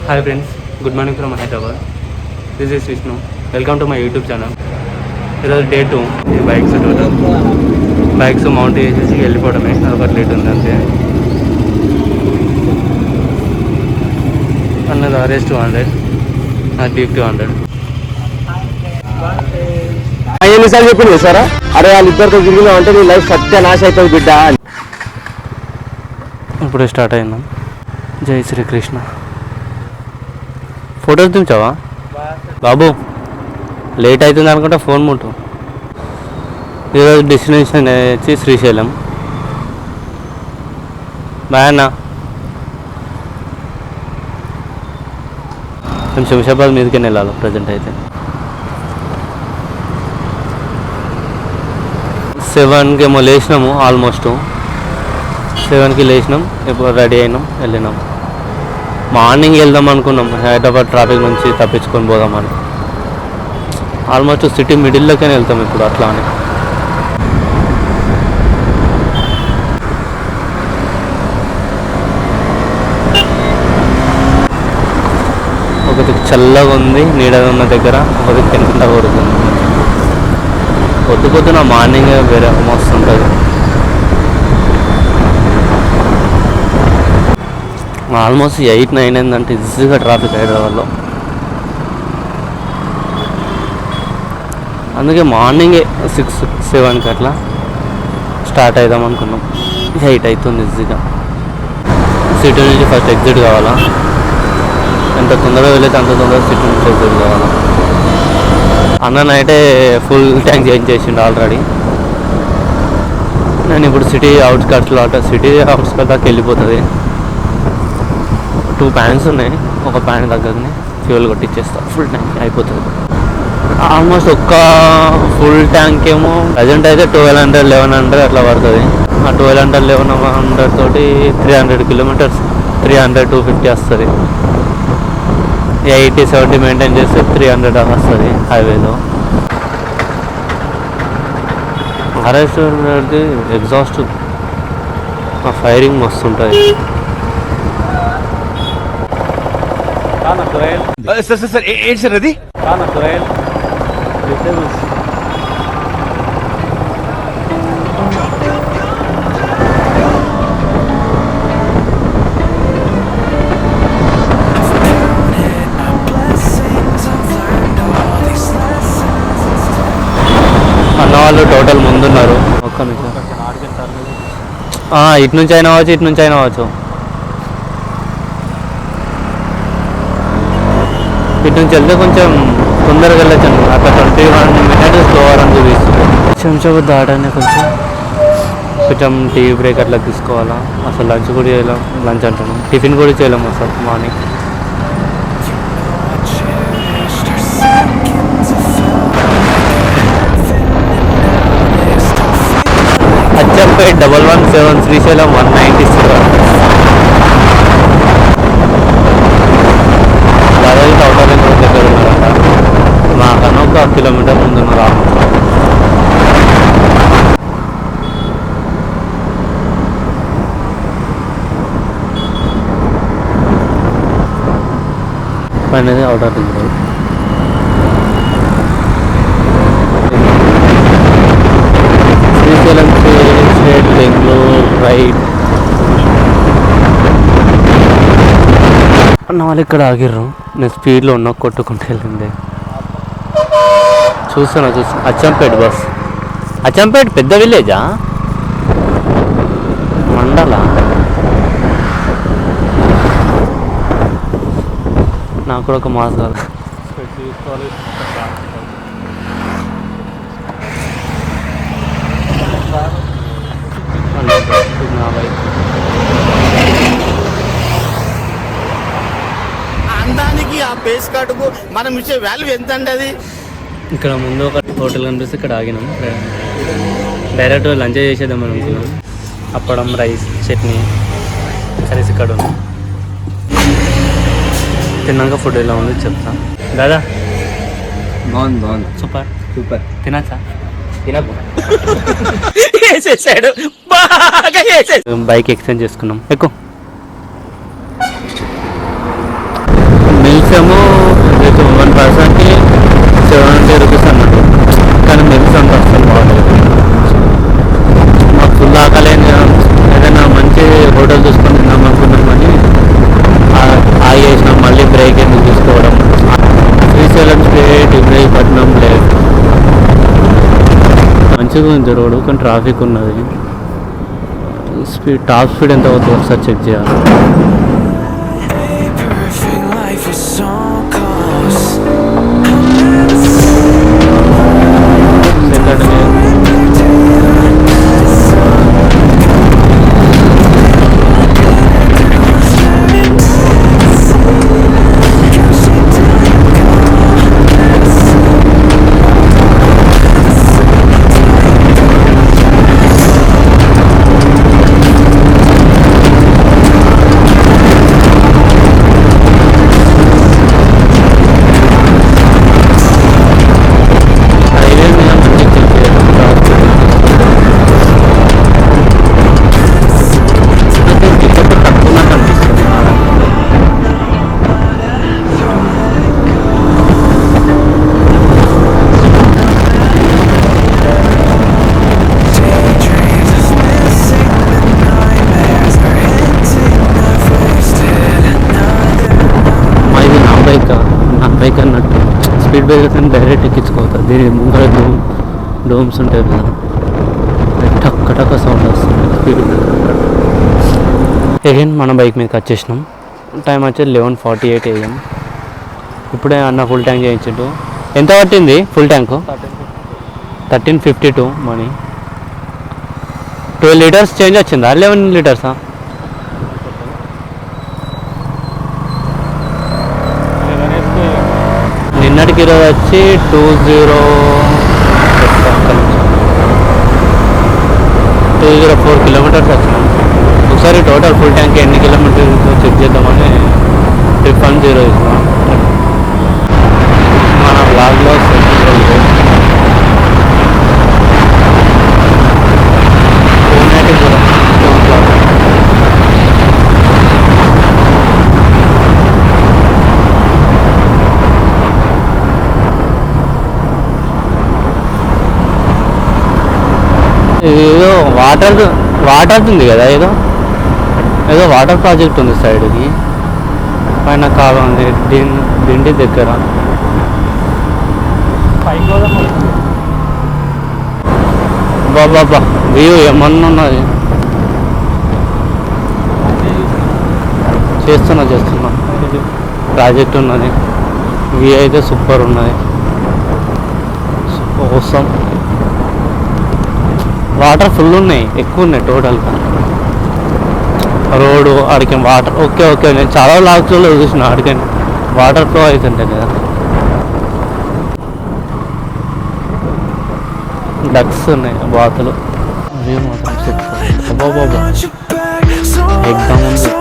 Hi friends, good morning from Hyderabad. This is Vishnu. Welcome to my YouTube channel. ఈరోజు day 2. ఈ bikes mount చేసేసి వెళ్ళిపోవడమే. అదొకటి లేట్ ఉంది అంతే. అన్నది ఆర్ఎస్ 200, డీప్ 200. ఎన్నిసార్లు చెప్పింది సారా? అరే వాళ్ళిద్దరితో తిరిగినా అంటే నీ లైఫ్ సత్యనాశ అవుతుంది బిడ్డ. ఇప్పుడే స్టార్ట్ అయిందాం. జై శ్రీకృష్ణ. ఫోటోస్ దించావా బాబు? లేట్ అవుతుంది అనుకుంటా ఫోన్ ముట్టు. ఈరోజు డెస్టినేషన్ వచ్చి శ్రీశైలం. బాయ్ అన్న. మేము శంషాబాద్ మీదకి వెళ్ళాలి ప్రజెంట్ అయితే. 7కి ఏమో లేచినాము. ఆల్మోస్ట్ 7కి లేచినాం. ఇప్పుడు రెడీ అయినాం, వెళ్ళినాం. మార్నింగ్ వెళ్దాం అనుకున్నాం, హైదరాబాద్ ట్రాఫిక్ నుంచి తప్పించుకొని పోదామని. ఆల్మోస్ట్ సిటీ మిడిల్లోకే వెళ్తాం ఇప్పుడు అట్లా అని. ఒకటి చల్లగా ఉంది నీడ ఉన్న దగ్గర, ఒకటి కింద కొడుతుంది. పొద్దున మార్నింగ్ వేరే మస్తు ఉంటుంది. ఆల్మోస్ట్ 8-9 అయిందంటే ఈజీగా ట్రాఫిక్ హైదరాబాద్లో. అందుకే మార్నింగే 6-7కి అట్లా స్టార్ట్ అవుదాం అనుకున్నాం. 8 అవుతుంది ఈజీగా. సిటీ నుంచి ఫస్ట్ ఎగ్జిట్ కావాలా. ఎంత తొందరగా వెళ్ళైతే అంత తొందరగా సిటీ నుంచి ఎగ్జిట్ కావాలా. అన్న నైటే ఫుల్ ట్యాంక్ చేంజ్ చేసిండు ఆల్రెడీ. నేను ఇప్పుడు సిటీ అవుట్స్కట్స్లో దాకా వెళ్ళిపోతుంది. 2 ప్యాన్స్ ఉన్నాయి. ఒక ప్యాన్ దగ్గరనే ఫ్యూల్ కొట్టించేస్తా, ఫుల్ ట్యాంక్ అయిపోతుంది. ఆల్మోస్ట్ ఒక్క ఫుల్ ట్యాంక్ ఏమో ప్రజెంట్ అయితే 1200-1100 అట్లా పడుతుంది. ఆ 1200-1100 తోటి 300 కిలోమీటర్స్, 300-250 వస్తుంది. 80-70 మెయింటైన్ చేస్తే 300 వస్తుంది హైవేలో. ఆర్ఎస్ ఎగ్జాస్ట్ ఫైరింగ్ మస్తు ఉంటుంది. సార్ ఏంటి సార్ అది? అన్న వాళ్ళు టోటల్ ముందున్నారు. ఒక్క నిమిషం. ఇటు నుంచి అయినా అవచ్చు, ఇటు నుంచి అయినా అవచ్చు. ఇటు నుంచి వెళ్తే కొంచెం తొందరగా వెళ్ళచ్చు. అక్కడ 21 minutes స్లోవర్ అని చూపిస్తుంది. శంషాబాద్ దాటానే కొంచెం టీ బ్రేక్ అట్లా తీసుకోవాలా. అసలు లంచ్ కూడా చేయలేం. లంచ్ అంటాను, టిఫిన్ కూడా చేయలేము అసలు మార్నింగ్. అచ్చంపేట్ 117, శ్రీశైలం 197. దాదాపు అవుటర్ రింగ్ రోడ్ దగ్గర ఉన్నారంట. మాకన్నా ఒక కిలోమీటర్ ముందున్నారు. పైనది outer ring road. Srisailam straight Bengaluru right అన్న వాళ్ళు ఇక్కడ ఆగిర్రు. నేను స్పీడ్లో ఉన్నా, కొట్టుకుంటూ వెళ్ళింది. చూస్తున్నా. అచ్చంపేట్ బస్. అచ్చంపేట్ పెద్ద విలేజా మండల? నాకు కూడా ఒక మాస్ కాదు. అందానికి ఆ పేస్ కార్డుకు మనం ఇచ్చే వాల్యూ ఎంత అండి? అది ఇక్కడ ముందు ఒక హోటల్ కనిపిస్తే ఇక్కడ ఆగినాం. డైరెక్ట్ లంచ్ చేసేద్దాం అనుకున్నాం. అప్పడం, రైస్, చట్నీ, కర్రీస్ ఇక్కడ ఉన్నాం. తిన్నాక ఫుడ్ ఎలా ఉంది చెప్తా. దాదా బాగుంది. సూపర్. తినచ్చా? తినకు. బైక్ ఎక్స్చేంజ్ చేసుకున్నాం. ఎక్కువ మంచిగా ఉంది రోడ్డు, కానీ ట్రాఫిక్ ఉన్నది. టాప్ స్పీడ్ ఎంత అవుతుంది ఒకసారి చెక్ చేయాలి. బైక్ అన్నట్టు స్పీడ్ బ్రేకర్స్ అని డైరెక్ట్ ఎక్కించుకోవచ్చు. దీని ముందర డోమ్స్ ఉంటాయి కదా, టక్క టక్క సౌండ్ వస్తుంది స్పీడ్ బ్రేకర్. అగైన్ మన బైక్ మీదకి వచ్చేసినాం. టైం వచ్చేది 11:48 AM. ఇప్పుడే అన్న ఫుల్ ట్యాంక్ చేయించు. ఎంత పట్టింది full tank? 1352 money. 12 litres change వచ్చిందా? 11 లీటర్సా? నిన్నటికి ఈరోజు వచ్చి 204 కిలోమీటర్స్ వచ్చినాం. ఒకసారి టోటల్ ఫుల్ ట్యాంక్ ఎన్ని కిలోమీటర్స్ చెక్ చేద్దామని 310 ఇస్తున్నాం. మన బ్లాగ్లో ఏదో వాటర్ ఉంది కదా, ఏదో వాటర్ ప్రాజెక్ట్ ఉంది సైడ్కి పైన కాలం ఉంది దిండి దగ్గర. బాబా వ్యూ ఏమన్నా ఉన్నది. చేస్తున్నా ప్రాజెక్ట్ ఉన్నది. వ్యూ అయితే సూపర్ ఉన్నది. కోసం వాటర్ ఫుల్ ఉన్నాయి, ఎక్కువ ఉన్నాయి టోటల్గా. రోడ్డు ఆడికి వాటర్ ఓకే నేను చాలా లాక్స్లో చూసిన ఆడికి వాటర్ ఫ్లో అవుతుంటాయి కదా. డక్స్ ఉన్నాయి, బాతులు. వ్యూ మాత్రం సూపర్. బాబా ఎగ్జామ్ ఉంది.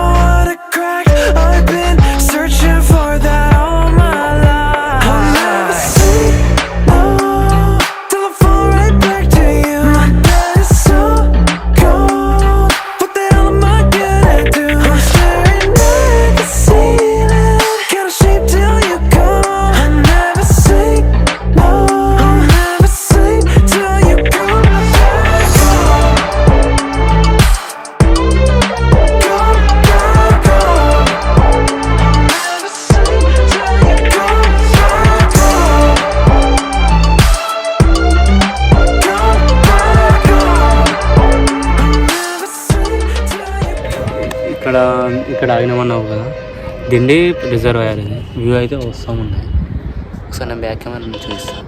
ఇక్కడ ఆగినామన్నావు కదా, దిండి రిజర్వాయర్. ఇది వ్యూ అయితే వస్తూ ఉన్నాయి. ఒకసారి నేను బ్యాక్ కెమెరా నుంచి చూపిస్తాను.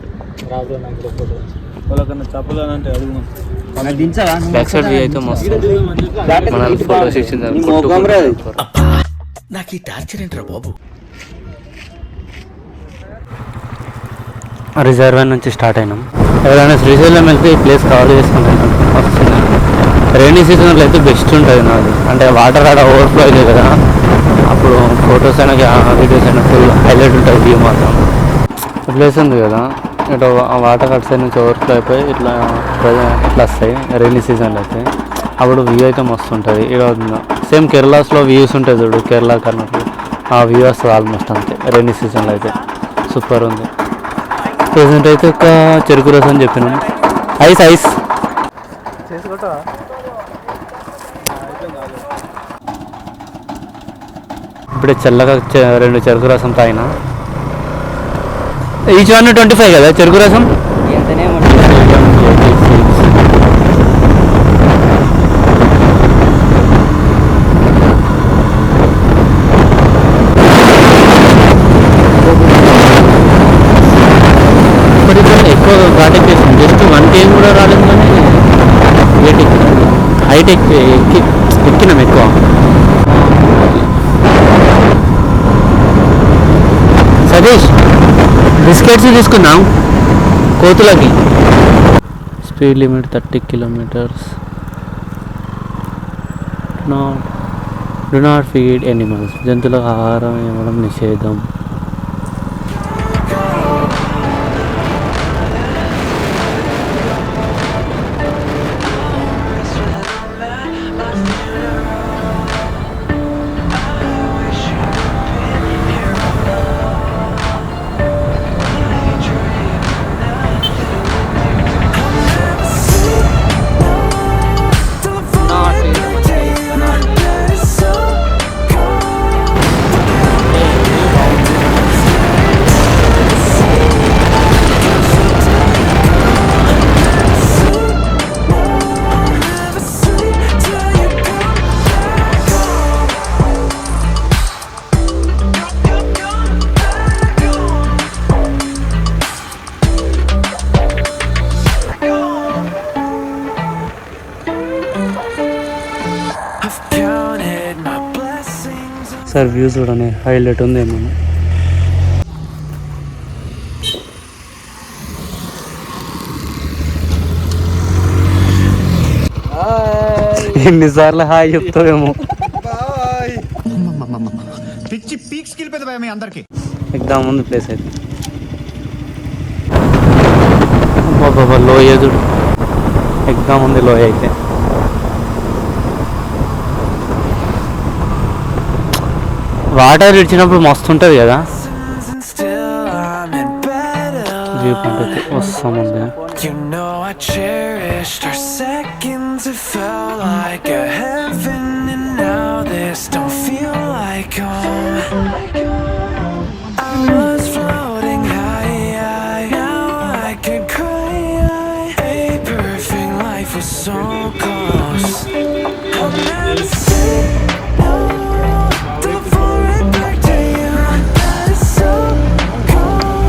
బ్యాక్ సైడ్ వ్యూ అయితే మస్తు. మనం ఫోటోస్ ఇచ్చింది నాకు ఈ టార్చర్ ఏంట్రా బాబు. రిజర్వాయర్ నుంచి స్టార్ట్ అయినాం. ఎవరైనా శ్రీశైలం వెళ్తే ఈ ప్లేస్ కవర్ చేసుకుంటాను. వస్తుంది. రైనీ సీజన్లో అయితే బెస్ట్ ఉంటుంది నాది. అంటే వాటర్ ఆడ ఓవర్ఫ్లో అవుతుంది కదా, అప్పుడు ఫొటోస్ అయినా వీడియోస్ అయినా ఫుల్ హైలైట్ ఉంటుంది. వ్యూ మాత్రం ప్లేస్ ఉంది కదా, ఇట్లా వాటర్ అటు సైడ్ నుంచి ఓవర్ఫ్లో అయిపోయి ఇట్లా వస్తాయి రైనీ సీజన్లో అయితే. అప్పుడు వ్యూ అయితే మస్తు ఉంటుంది. ఇక్కడ సేమ్ కేరళలో వ్యూస్ ఉంటుంది చూడు, కేరళ కర్ణాటక ఆ వ్యూ వస్తుంది ఆల్మోస్ట్ అంతే. రైనీ సీజన్లో అయితే సూపర్ ఉంది. ప్రెజెంట్ అయితే ఒక చెరుకు రసం చెప్పినాం. ఐస్ ఇప్పుడే చల్లగా 2 చెరుకు రసం తాగిన. ఈచ్ 1 25 కదా చెరుకు రసం. ఘాట్ ఎక్కేసాం. జస్ట్ 1 km కూడా రాలేదు కానీ హైట్ ఎక్కినాం ఎక్కువ. సతీష్ బిస్కెట్స్ తీసుకున్నాం కోతులకి. Speed limit 30 km. Do not feed animals. జంతువులకు ఆహారం ఇవ్వడం నిషేధం. సార్ వ్యూ చూడండి, హైలైట్ ఉంది ఏమన్నా. ఎన్నిసార్లు హాయ్ చెప్తావేమో. ఎగ్దాం ఉంది ప్లేస్ అయితే. బాబా లోయ చూడు, ఎగ్దాం ఉంది లోయ అయితే. వాటర్ ఇచ్చినప్పుడు మస్తు ఉంటుంది కదా. వ్యూ పాయింట్ అయితే వస్తామంది.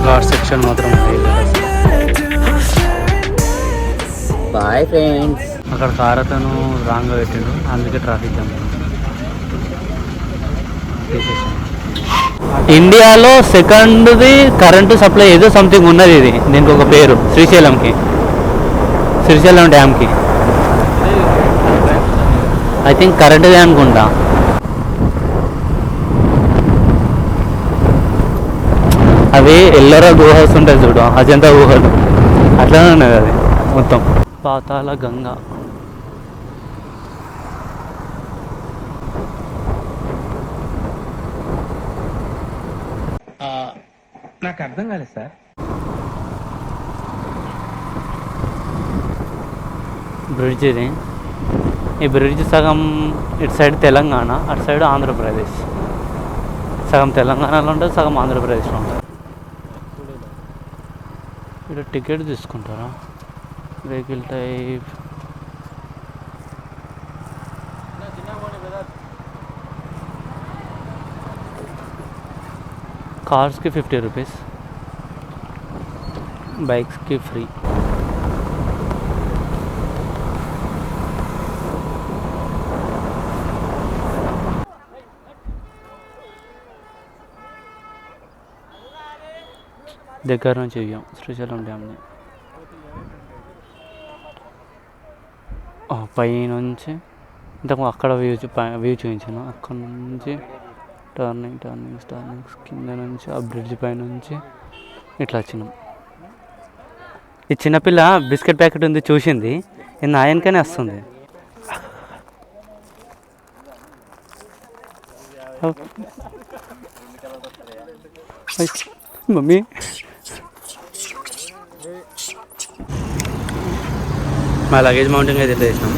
ఘాట్ సెక్షన్ మాత్రం బాయ్ ఫ్రెండ్స్. అక్కడ కార్ అతను రాంగ్గా పెట్టాడు, అందుకే ట్రాఫిక్ జామ్. ఇండియాలో సెకండ్ది కరెంటు సప్లై ఏదో సంథింగ్ ఉన్నది. ఇది దీనికి ఒక పేరు, శ్రీశైలం డ్యామ్కి. ఐ థింక్ కరెంటుదే అనుకుంటా. అవి ఎల్లరా గుహస్ ఉంటాయి చూడు, అజంతా గుహలు అట్లానే ఉన్నది అది మొత్తం. పాతాళ గంగ. నాకు అర్థం కాలేదు సార్. బ్రిడ్జ్ ఇది. ఈ బ్రిడ్జ్ సగం ఇటు సైడ్ తెలంగాణ, అటు సైడ్ ఆంధ్రప్రదేశ్. సగం తెలంగాణలో ఉంటుంది, సగం ఆంధ్రప్రదేశ్లో ఉంటుంది. ఇక్కడ టికెట్ తీసుకుంటారా? వెహికల్ టైప్ కార్స్కి 50 రూపీస్, బైక్స్కి ఫ్రీ. దగ్గర నుంచి ఇవ్వం శ్రీశైలం డ్యామ్ని. పైనుంచి ఇంతకు అక్కడ వ్యూ చూపించాను. అక్కడ నుంచి టర్నింగ్స్ కింద నుంచి ఆ బ్రిడ్జ్ పైనుంచి ఇట్లా వచ్చినాం. ఈ చిన్నపిల్ల బిస్కెట్ ప్యాకెట్ ఉంది చూసింది, ఇది ఆయనకనే వస్తుంది. మమ్మీ మా లగేజ్ మౌంటింగ్ అయితే చేసినాం.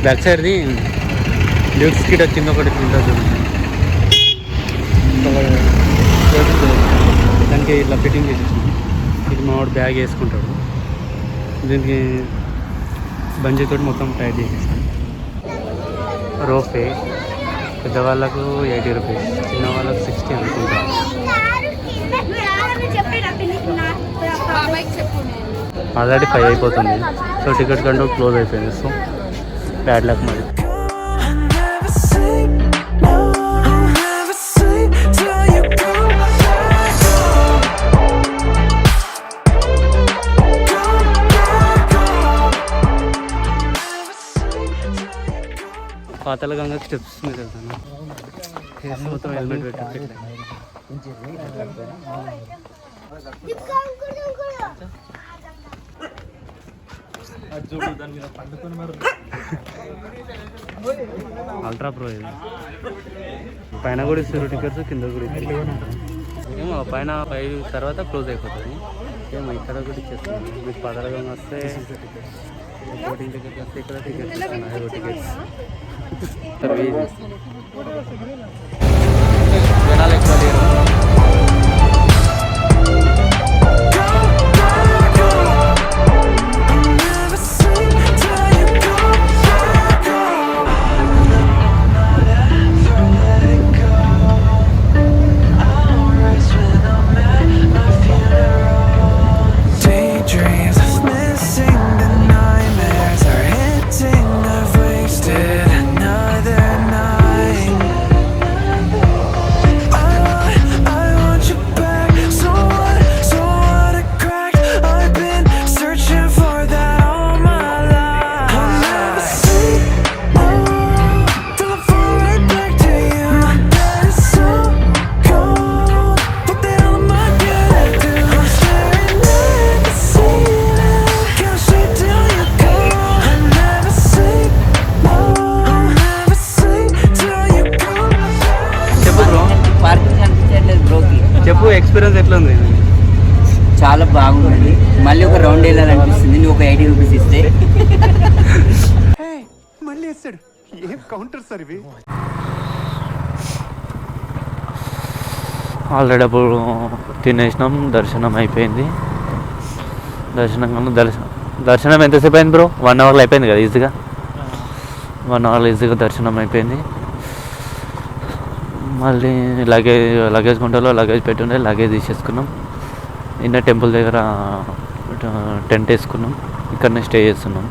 బ్యాక్ సైడ్ది డ్యూక్స్ కిట్ వచ్చింది ఒకటి, దానికి ఇట్లా ఫిట్టింగ్ చేసేసినాం. ఇది మా వాడు బ్యాగ్ వేసుకుంటాడు, దీనికి బంజీతో మొత్తం టైట్ చేసేసాం. రోపే పెద్దవాళ్ళకు 80 రూపీస్, చిన్న వాళ్ళకు 60 అనుకుంటా. ఆల్రెడీ 5 అయిపోతుంది. సో టికెట్ కంట్రోల్ క్లోజ్ అయిపోయింది. సో బ్యాడ్ లక్ మరి. పాతాళ గంగ స్టెప్స్ మీద వెళ్తాను. ఫేస్ మొత్తం హెల్మెట్ పెట్టి అల్ట్రా ప్రో ఇది. పైన కూడా ఇస్తారు టికెట్స్, కింద కూడా ఇస్తారు. ఏమో పైన 5 తర్వాత క్లోజ్ అయిపోతుంది. ఏమో ఇక్కడ కూడా ఇచ్చేస్తుంది. మీకు పాతాళ గంగ వస్తే బోటింగ్ టికెట్ వస్తే ఇక్కడ టికెట్స్ ఇస్తున్నాయి. టికెట్స్ జనాలు ఎక్కువ లేరు. చెప్పు ఎక్స్పీరియన్స్ ఎట్లా ఉంది? చాలా బాగుంది. మళ్ళీ ఒక రౌండ్ వెళ్ళాలనిపిస్తుంది. నువ్వు ఒక 80 రూపీస్ ఇస్తే. మళ్ళీ వేస్తాడు. ఏం కౌంటర్ సార్ ఇవి? ఆల్రెడీ అప్పుడు తినేసినాం, దర్శనం అయిపోయింది. దర్శనం ఎంతసేపు అయింది బ్రో? 1 అవర్లో అయిపోయింది కదా ఈజీగా. 1 అవర్లో ఈజీగా దర్శనం అయిపోయింది. మళ్ళీ లగేజ్ గుంటలో లగేజ్ పెట్టుండే లగేజ్ తీసేసుకున్నాం. నిన్న టెంపుల్ దగ్గర టెంట్ వేసుకున్నాం. ఇక్కడనే స్టే చేస్తున్నాం.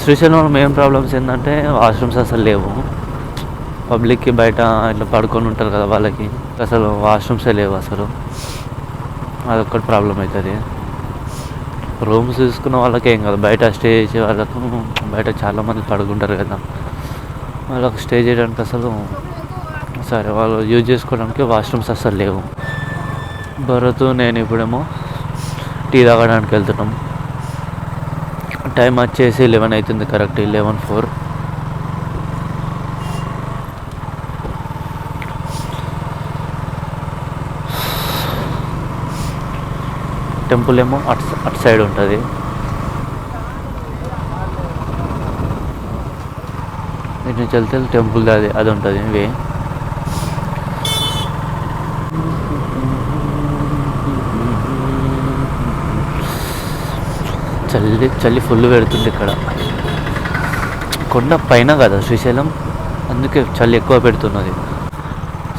శ్రీశైలంలో మెయిన్ ప్రాబ్లమ్స్ ఏంటంటే వాష్రూమ్స్ అసలు లేవు. పబ్లిక్కి బయట ఇట్లా పడుకొని ఉంటారు కదా, వాళ్ళకి అసలు వాష్రూమ్సే లేవు అసలు. అదొక్కటి ప్రాబ్లం అవుతుంది. రూమ్స్ తీసుకున్న వాళ్ళకి ఏం కాదు, బయట స్టే చేసే వాళ్ళకు బయట చాలామంది పడుకుంటారు కదా, వాళ్ళకి స్టే చేయడానికి అసలు సరే వాళ్ళు యూజ్ చేసుకోవడానికి వాష్రూమ్స్ అసలు లేవు. భరత్ నేను ఇప్పుడేమో టీ తాగడానికి వెళ్తున్నాం. టైం వచ్చేసి 11 అవుతుంది కరెక్ట్, 11:04. టెంపుల్ ఏమో అటు సైడ్ ఉంటుంది. ఇటు నుంచి వెళ్తే టెంపుల్ అది ఉంటుంది వే. చలి ఫుల్ పెడుతుంది ఇక్కడ. కొండ పైన కదా శ్రీశైలం, అందుకే చలి ఎక్కువ పెడుతున్నది.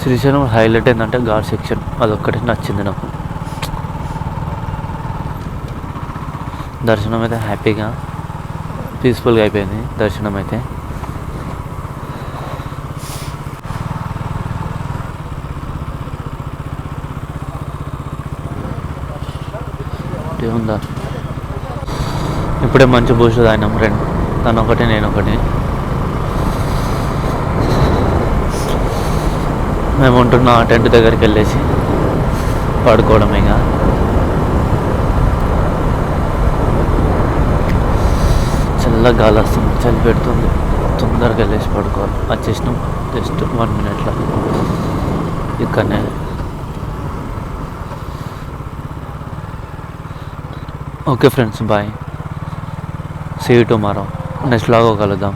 శ్రీశైలం హైలైట్ ఏంటంటే ఘాట్ సెక్షన్, అదొక్కటి నచ్చింది నాకు. దర్శనం అయితే హ్యాపీగా పీస్ఫుల్గా అయిపోయింది దర్శనం అయితే. ఏముందా ఇప్పుడే మంచి బూస్ట్ తాగినాం రెండు, తను ఒకటి నేను ఒకటి. మేము ఉంటున్న టెంట్ దగ్గరికి వెళ్ళేసి పడుకోవడం. ఇక చల్లగా గాలి వస్తుంది, చలి పెడుతుంది, తొందరగా వెళ్ళేసి పడుకోవాలి. వచ్చేసినాం జస్ట్ 1 minute ఇక్కడనే. Okay friends, bye, see you tomorrow. Next లాగా కలుద్దాం.